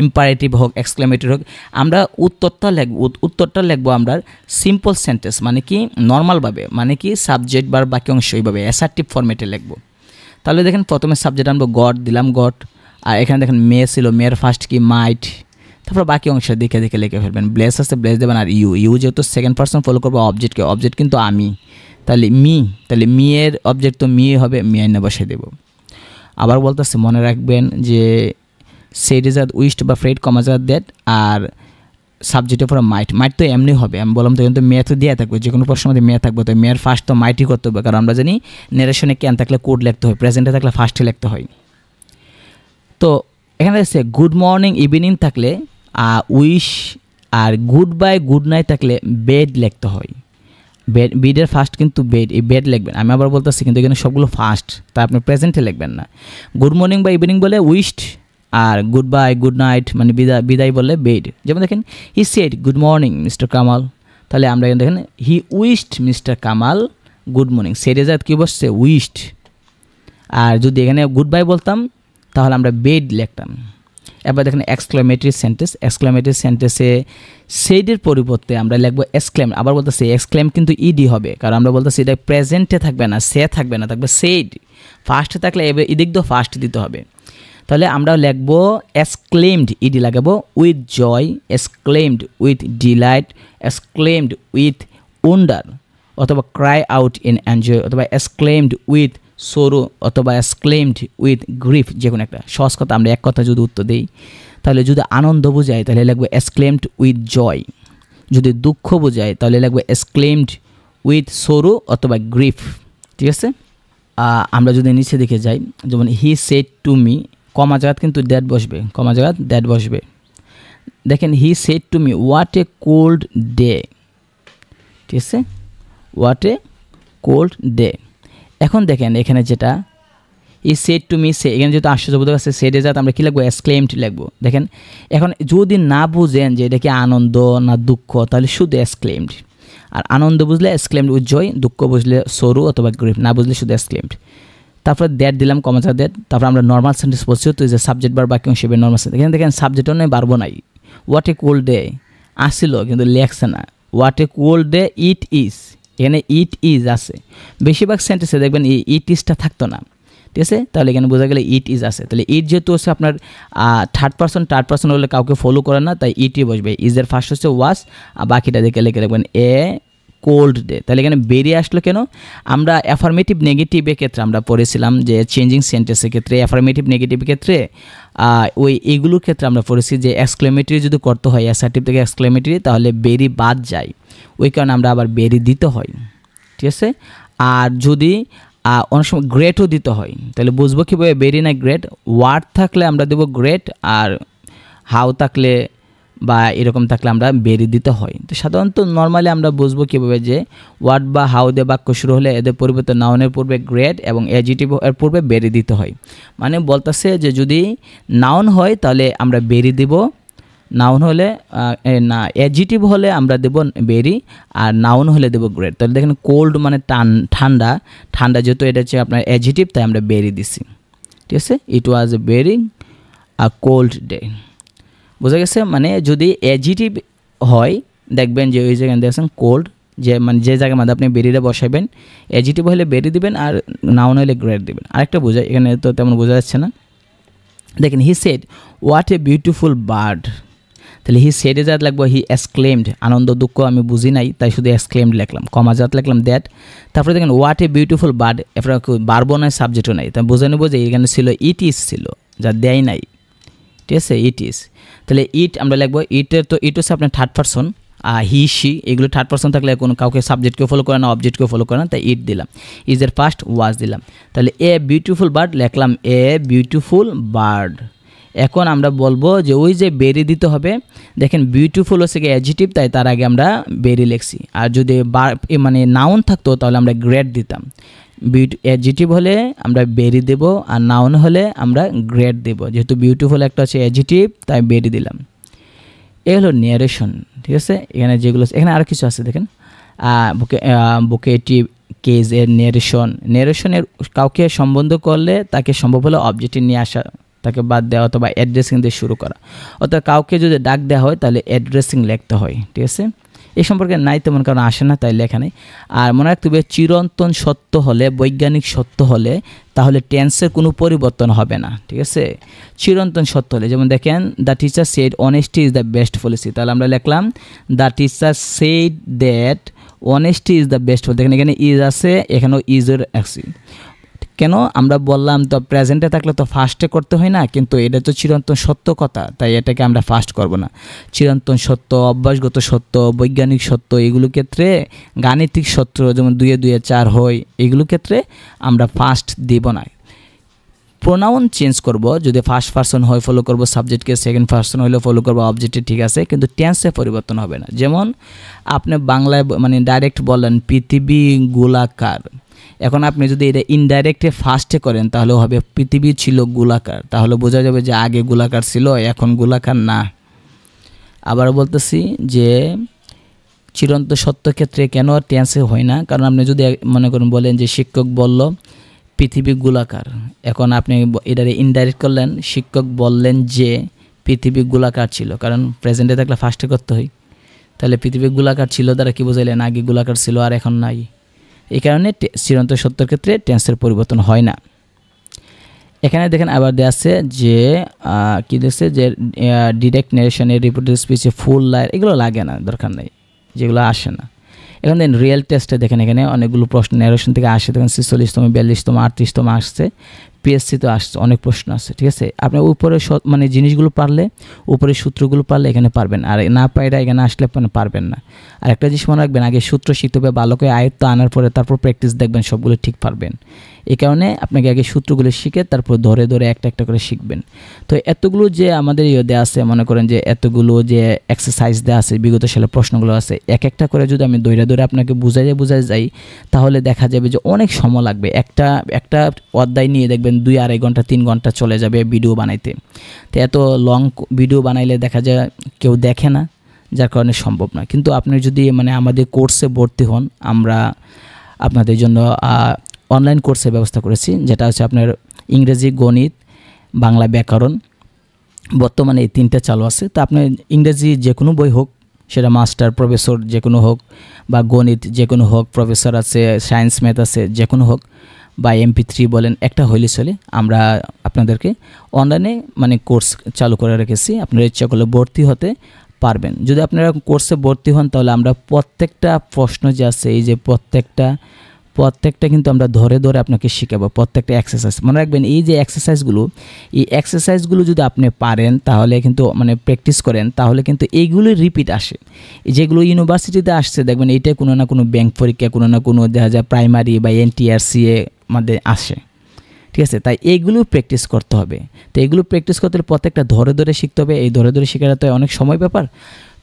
ইম্পারেটিভ হোক, এক্সক্লেমেটরি হোক, আমরা উত্তরটা লিখবো আমরা সিম্পল সেন্টেন্স, মানে কি নর্মালভাবে, মানে কি সাবজেক্ট বা বাকি অংশ এইভাবে অ্যাসার্টিভ ফরম্যাটে লিখবো। তাহলে দেখেন প্রথমে সাবজেক্ট আনবো গড, দিলাম গড, আর এখানে দেখেন মে ছিল, মেয়ের ফার্স্ট কি মাইট, তারপর বাকি অংশ দেখে লিখে ফেলবেন। ব্লেস আছে, ব্লেস দেবেন, আর ইউ যেহেতু সেকেন্ড পারসন ফলো করবো অবজেক্টকে, অবজেক্ট কিন্তু আমি, তাহলে তাহলে মি এর অবজেক্ট তো মি হবে, মি আইনে বসে দেব। আবার বলতেছে মনে রাখবেন যে সেড ইজ উইস্ট বা ফ্রেড কমাজার দ্যাট, আর সাবজেক্টের পরে মাইট তো এমনি হবে। আমি বললাম তো কিন্তু মেয়ে তো দিয়ে থাকবে, যে কোনো প্রশ্নের মধ্যে মেয়ে থাকবে, তো মেয়ের ফার্স্ট তো মাইটই করতে হবে, কারণ আমরা জানি নারেশনে ক্যান থাকলে কোড লিখতে হয়, প্রেজেন্টে থাকলে ফার্স্টে লিখতে হয়। তো এখানে দেখছে গুড মর্নিং ইভিনিং থাকলে উইশ, আর গুড বাই গুড নাইট থাকলে বেড লিখতে হয়। বেডের ফার্স্ট কিন্তু বেড, এই বেড লিখবেন। আমি আবার বলতেছি কিন্তু এখানে সবগুলো ফার্স্ট, তা আপনি প্রেজেন্টে লিখবেন না। গুড মর্নিং বা ইভিনিং বলে উইশড, আর গুড বাই গুড নাইট মানে বিদায় বললে বেড। যেমন দেখেন he said good morning mister Kamal, তাহলে আমরা এখানে দেখেন he wished mister Kamal good morning, সেডে যাত কী বসছে উইশড। আর যদি এখানে গুড বাই বলতাম তাহলে আমরা বেড লিখতাম। এবার দেখেন এক্সক্লেমেটরি সেন্টেন্সে সেডের পরিবর্তে আমরা লিখবো এক্সক্লেম। আবার বলতেছি এক্সক্লেম কিন্তু ইডি হবে, কারণ আমরা বলতেছি এটা প্রেজেন্টে থাকবে না, সে থাকবে না, থাকবে সেড। ফার্স্টে থাকলে এবার এদিক দিয়ে ফার্স্ট দিতে হবে। তাহলে আমরা লিখবো এক্সক্লেমড, ইডি লাগাবো, with joy, exclaimed with delight, exclaimed with wonder, অথবা ক্রাই আউট ইন এনজয়, অথবা এক্সক্লেমড উইথ সোরো, অথবা এক্সক্লেমড উইথ গ্রিফ। যে কোনো একটা সহজ কথা আমরা এক কথা যদি উত্তর দিই, তাহলে যদি আনন্দ বোঝায় তাহলে লিখবো এক্সক্লেমড উইথ জয়, যদি দুঃখ বোঝায় তাহলে লিখবো এক্সক্লেমড উইথ সোরো অথবা গ্রিফ। ঠিক আছে, আমরা যদি নিচে দিকে যাই, যেমন হি সেড টু মি, কমা জায়গাত কিন্তু দ্যাট বসবে, দেখেন he shed to me what a cold day. ঠিক আছে, হোয়াট এ কোল্ড ডে। এখন দেখেন এখানে যেটা ই সেড টু মি, এখানে যেহেতু আশ্চর্যবোধক আছে, সেডে যাতে আমরা কী লিখবো এক্সক্লেমড লিখবো। দেখেন এখন যদি না বুঝেন যে এটা কি আনন্দ না দুঃখ, তাহলে শুধু এক্সক্লেমড, আর আনন্দ বুঝলে এক্সক্লেমড উইথ জয়, দুঃখ বুঝলে সরু অথবা গ্রিফ, না বুঝলে শুধু এক্সক্লেমড। তারপর দ্যাট দিলাম, কমাচা দ্যাট। তারপর আমরা নর্মাল সেন্টেন্স বলছি, তো যে সাবজেক্ট বার বাকি হিসেবে নর্মাল সেন্টেন্স। এখানে দেখেন সাবজেক্টও নেই, বারবো নাই। হোয়াট এ কোল্ড ডে আসছিল কিন্তু লেখছে না, what a cold day it is, এখানে ইট ইজ আছে। বেশিরভাগ সেন্টেন্সে দেখবেন এই ইট ইজটা থাকতো না। ঠিক আছে, তাহলে এখানে বোঝা গেলে ইট ইজ আছে। তাহলে ইট যেহেতু হচ্ছে আপনার থার্ড পার্সন হলে কাউকে ফলো করে না, তাই ইটই বসবে। ইজের ফার্স্ট হচ্ছে ওয়াজ, আর বাকিটা দেখে লিখে রাখবেন এ কোল্ড ডে। তাহলে এখানে বেরিয়ে আসলো কেন? আমরা অ্যাফার্মেটিভ নেগেটিভের ক্ষেত্রে আমরা পড়েছিলাম যে চেঞ্জিং সেন্টেন্সের ক্ষেত্রে, অ্যাফার্মেটিভ নেগেটিভের ক্ষেত্রে এইগুলোর ক্ষেত্রে আমরা পড়েছি যে এক্সক্লেমেটরি যদি করতে হয় অ্যাসার্টিভ থেকে এক্সক্লেমেটরি, তাহলে বেরি বাদ যায়, ওই কারণে আমরা আবার বেরি দিতে হয়। ঠিক আছে, আর যদি অনেক সময় গ্রেটও দিতে হয়, তাহলে বুঝবো কীভাবে বেরি না গ্রেট। ওয়ার্ড থাকলে আমরা দেবো গ্রেট, আর হাউ থাকলে বা এরকম থাকলে আমরা বেরি দিতে হয়। তো সাধারণত নর্মালি আমরা বুঝবো কীভাবে যে ওয়ার্ড বা হাউ দিয়ে বাক্য শুরু হলে এদের পরিবর্তে নাউনের পূর্বে গ্রেট এবং অ্যাডজেক্টিভ এর পূর্বে বেরি দিতে হয়। মানে বলতেছে যে যদি নাউন হয় তাহলে আমরা বেরি দেব, নাউন হলে না অ্যাডজেক্টিভ হলে আমরা দেব বেরি, আর নাউন হলে দেব গ্রেট। তাহলে দেখেন কোল্ড মানে ঠান্ডা, ঠান্ডা যেহেতু এটা হচ্ছে আপনার অ্যাডজেক্টিভ, তাই আমরা বেরি দিছি। ঠিক আছে, ইট ওয়াজ এ বেরি আ কোল্ড ডে। বোঝা গেছে? মানে যদি অ্যাডজেক্টিভ হয় দেখবেন যে ওই জায়গায় দেখছেন কোল্ড, যে মানে যে জায়গার মধ্যে আপনি বেরিটা বসাবেন, অ্যাডজেক্টিভ হলে বেরি দিবেন, আর নাউন হলে গ্রেট দিবেন। আরেকটা বোঝায়, এখানে তো তেমন বোঝা যাচ্ছে না। দেখেন he said what a beautiful bird, তাহলে হি সেডে যাত লাগবো হি এক্সক্লেমড, আনন্দ দুঃখ আমি বুঝি নাই তাই শুধু এক্সক্লেমড লিখলাম, কমা যাত লিখলাম দ্যাট। তারপরে দেখেন হোয়াট এ বিউটিফুল বার্ড, এরপরে বারবো নাই, সাবজেক্টও নাই, তাই বোঝা নেবো যে এখানে ছিল ইট ইজ ছিল, যা দেয় নাই। ঠিক আছে, ইট ইজ, তাহলে ইট আমরা লিখবো, ইটের তো ইট হচ্ছে আপনার থার্ড পারসন, হি সি এগুলো থার্ড পারসন থাকলে কোনো কাউকে সাবজেক্টকেও ফলো করে না, অবজেক্টকেও ফলো করে না, তাই ইট দিলাম। ইজের ফার্স্ট ওয়াজ দিলাম, তাহলে এ বিউটিফুল বার্ড লিখলাম এ বিউটিফুল বার্ড। এখন আমরা বলবো যে ওই যে বেরি দিতে হবে, দেখেন বিউটিফুল হচ্ছে কি অ্যাডজেক্টিভ, তাই তার আগে আমরা বেরি লিখছি। আর যদি মানে নাউন থাকতো তাহলে আমরা গ্রেড দিতাম। অ্যাডজেক্টিভ হলে আমরা বেরি দেব, আর নাউন হলে আমরা গ্রেড দেব। যেহেতু বিউটিফুল একটা হচ্ছে অ্যাডজেক্টিভ, তাই বেরি দিলাম। এ হলো ন্যারেশন। ঠিক আছে, এখানে যেগুলো এখানে আর কিছু আছে দেখেন, ভোকেটিভ কেস এর নেরেশনের কাউকে সম্বন্ধ করলে তাকে সম্ভব হলে অবজেক্টে নিয়ে আসা, তাকে বাদ দেওয়া অথবা অ্যাড্রেসিং দিয়ে শুরু করা, অর্থাৎ কাউকে যদি ডাক দেওয়া হয় তাহলে অ্যাড্রেসিং লিখতে হয়। ঠিক আছে, এই সম্পর্কে নাই তেমন কারণ আসে না, তাই লেখা নেই। আর মনে রাখতে হবে চিরন্তন সত্য হলে, বৈজ্ঞানিক সত্য হলে তাহলে টেন্সের কোনো পরিবর্তন হবে না। ঠিক আছে, চিরন্তন সত্য হলে, যেমন দেখেন the teacher said honesty is the best policy, তাহলে আমরা লিখলাম the teacher said that honesty is the best policy. দেখেন এখানে ইজ আছে, এখানেও ইজের আছে। কেন আমরা বললাম তো প্রেজেন্টে থাকলে তো ফার্স্টে করতে হয় না, কিন্তু এটা তো চিরন্তন সত্য কথা, তাই এটাকে আমরা ফার্স্ট করব না। চিরন্তন সত্য, অভ্যাসগত সত্য, বৈজ্ঞানিক সত্য, এগুলো ক্ষেত্রে গাণিতিক সত্য যেমন 2 এ 2 4 হয়, এগুলো ক্ষেত্রে আমরা ফার্স্ট দিব না। প্রোনাউন চেঞ্জ করব, যদি ফার্স্ট পারসন হয় ফলো করব সাবজেক্টকে, সেকেন্ড পারসন হলে ফলো করব অবজেক্টে, ঠিক আছে, কিন্তু টেন্সে পরিবর্তন হবে না। যেমন আপনি বাংলায় মানে ডাইরেক্ট বললেন পৃথিবী গোলাকার, এখন আপনি যদি এটা ইনডাইরেক্টে ফার্স্টে করেন তাহলে হবে পৃথিবী ছিল গোলাকার, তাহলে বোঝা যাবে যে আগে গোলাকার ছিল এখন গোলাকার না। আবার বলতেছি যে চিরন্ত সত্য ক্ষেত্রে কেন টেন্সে হয় না, কারণ আপনি যদি মনে করেন বলেন যে শিক্ষক বলল পৃথিবী গোলাকার, এখন আপনি এটারে ইনডাইরেক্ট করলেন, শিক্ষক বললেন যে পৃথিবী গোলাকার ছিল, কারণ প্রেজেন্টে থাকলে ফার্স্টে করতে হয়। তাহলে পৃথিবী গোলাকার ছিল দ্বারা কী বোঝাইলেন, আগে গোলাকার ছিল আর এখন নাই। এই কারণে চিরন্ত সত্যের ক্ষেত্রে টেন্সের পরিবর্তন হয় না। এখানে দেখেন আবার দেওয়া আছে যে কী দেখছে যে ডিরেক্ট নেরেশনে, রিপোর্টেড স্পিচে, ফুল লাইন, এগুলো লাগে না, দরকার নেই, যেগুলো আসে না। এখন দেন রিয়েল টেস্টে দেখেন এখানে অনেকগুলো প্রশ্ন নেরেশন থেকে আসে, দেখেন 46তম, 42তম, 38তম আসছে, পিএসসি তো আসছে, অনেক প্রশ্ন আছে। ঠিক আছে, আপনি উপরে মানে জিনিসগুলো পারলে, উপরে সূত্রগুলো পারলে এখানে পারবেন, আর না পাইরা এখানে আসলে পারবেন না। আর একটা জিনিস মনে রাখবেন, আগে সূত্র শিখতে হবে, ভালো করে আয়ত্ত আনার পরে তারপর প্র্যাকটিস দেখবেন সবগুলো ঠিক পারবেন। এই কারণে আপনাকে আগে সূত্রগুলো শিখে তারপর ধরে ধরে একটা একটা করে শিখবেন। তো এতগুলো যে আমাদের দেওয়া আছে, মনে করেন যে এতগুলো যে এক্সারসাইজ দেওয়া আছে, বিগত সালের প্রশ্নগুলো আছে, এক একটা করে যদি আমি ধরে ধরে আপনাকে বুঝাই যাই তাহলে দেখা যাবে যে অনেক সময় লাগবে। একটা অধ্যায় নিয়ে দেখবেন 2-2.5 ঘন্টা 3 ঘন্টা চলে যাবে ভিডিও বানাইতে। তো এত লং ভিডিও বানাইলে দেখা যায় কেউ দেখে না, যার কারণে সম্ভব না। কিন্তু আপনি যদি মানে আমাদের কোর্সে ভর্তি হন, আমরা আপনাদের জন্য অনলাইন কোর্সের ব্যবস্থা করেছি, যেটা হচ্ছে আপনার ইংরেজি, গণিত, বাংলা ব্যাকরণ, বর্তমানে এই 3টে চালু আছে। তো আপনি ইংরেজি যে কোনো বই হোক, সেটা মাস্টার প্রফেসর যে কোনো হোক, বা গণিত যে কোনো হোক, প্রফেসর আছে, সায়েন্স ম্যাথ আছে, যে কোনো হোক, বা MP3 বলেন, একটা হইলে চলে। আমরা আপনাদেরকে অনলাইনে মানে কোর্স চালু করে রেখেছি, আপনারা ইচ্ছা করলে ভর্তি হতে পারবেন। যদি আপনারা কোর্সে ভর্তি হন তাহলে আমরা প্রত্যেকটা প্রশ্ন যে আছে, এই যে প্রত্যেকটা কিন্তু আমরা ধরে ধরে আপনাকে শেখাবো, প্রত্যেকটা এক্সারসাইজ। মনে রাখবেন এই যে এক্সারসাইজগুলো যদি আপনি পারেন তাহলে কিন্তু মানে প্র্যাকটিস করেন, তাহলে কিন্তু এইগুলোই রিপিট আসে। যেগুলো ইউনিভার্সিটিতে আসছে দেখবেন এইটা কোনো না কোনো ব্যাংক পরীক্ষা, কোনো না কোনো দেখা যায় প্রাইমারি বা NTRCA মধ্যে আসে। ঠিক আছে, তাই এইগুলো প্র্যাকটিস করতে হবে। তো এইগুলো প্র্যাকটিস করতে হলে প্রত্যেকটা ধরে ধরে শিখতে হবে। এই ধরে ধরে শেখাটা তো অনেক সময় ব্যাপার।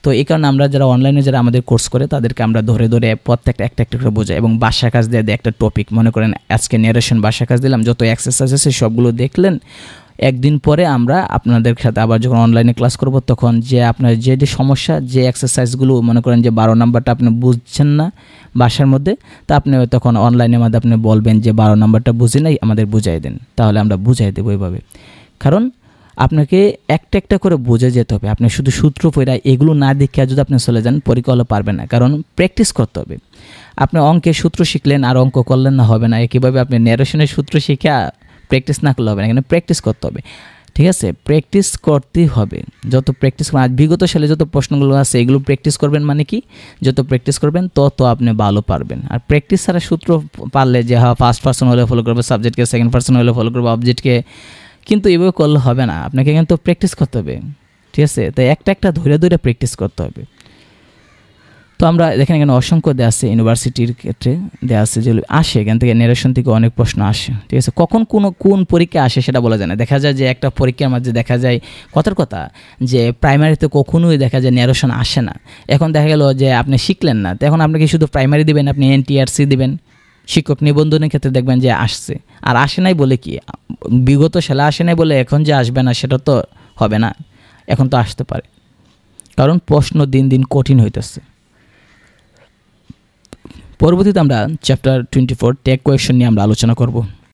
তো এই কারণে আমরা যারা অনলাইনে যারা আমাদের কোর্স করে তাদেরকে আমরা ধরে ধরে প্রত্যেকটা একটা একটা করে বোঝাই, এবং বাসা কাজ দিয়ে একটা টপিক, মনে করেন আজকে নেরেশন বাসা কাজ দিলাম, যত এক্সারসাইজ আছে সবগুলো দেখলেন। একদিন পরে আমরা আপনাদের সাথে আবার যখন অনলাইনে ক্লাস করব তখন যে আপনার যে সমস্যা, যে এক্সারসাইজগুলো মনে করেন যে 12 নাম্বারটা আপনি বুঝছেন না বাসার মধ্যে, তা আপনি তখন অনলাইনের মধ্যে আপনি বলবেন যে 12 নাম্বারটা বুঝি নাই, আমাদের বুঝাই দেন, তাহলে আমরা বুঝাই দেবো এইভাবে। কারণ আপনাকে একটা একটা করে বুঝে যেতে হবে। আপনি শুধু সূত্র পড়া এগুলো না দেখে যদি আপনি চলে যান পরীক্ষা হলে পারবেন না, কারণ প্র্যাকটিস করতে হবে। আপনি অঙ্কের সূত্র শিখলেন আর অঙ্ক করলেন না, হবে না। একইভাবে আপনি ন্যারেশনের সূত্র শিখে প্র্যাকটিস না করলে হবে না, এখানে প্র্যাকটিস করতে হবে। ঠিক আছে, প্র্যাকটিস করতেই হবে। যত প্র্যাকটিস আজ বিগত সালে যত প্রশ্নগুলো আছে এগুলো প্র্যাকটিস করবেন, মানে কি যত প্র্যাকটিস করবেন তত আপনি ভালো পারবেন। আর প্র্যাকটিস ছাড়া সূত্র পারলে যে হ্যাঁ ফার্স্ট পারসন হলে ফলো করবে সাবজেক্টকে, সেকেন্ড পারসন হলে ফলো করবে অবজেক্টকে, কিন্তু এভাবে করলে হবে না, আপনাকে কিন্তু প্র্যাকটিস করতে হবে। ঠিক আছে, তাই একটা একটা ধরে ধরে প্র্যাকটিস করতে হবে। তো আমরা দেখেন এখানে অসংখ্য দেওয়া আছে, ইউনিভার্সিটির ক্ষেত্রে দেওয়া আছে যেগুলো আসে, এখান থেকে নেরেশন থেকে অনেক প্রশ্ন আসে। ঠিক আছে, কখন কোন পরীক্ষা আসে সেটা বলা যায় না। দেখা যায় যে একটা পরীক্ষার মাঝে দেখা যায় কথার কথা যে প্রাইমারিতে কখনোই দেখা যায় নেরেশন আসে না। এখন দেখা গেল যে আপনি শিখলেন না, তো এখন আপনাকে শুধু প্রাইমারি দিবেন, আপনি NTRC দিবেন, শিক্ষক নিবন্ধনের ক্ষেত্রে দেখবেন যে আসছে। আর আসে নাই বলে কি, বিগত সালে আসে নাই বলে এখন যে আসবে না সেটা তো হবে না, এখন তো আসতে পারে, কারণ প্রশ্ন দিন দিন কঠিন হইতেছে। পরবর্তীতে আমরা চ্যাপ্টার 24 ট্যাগ কোয়েকশন নিয়ে আমরা আলোচনা করব।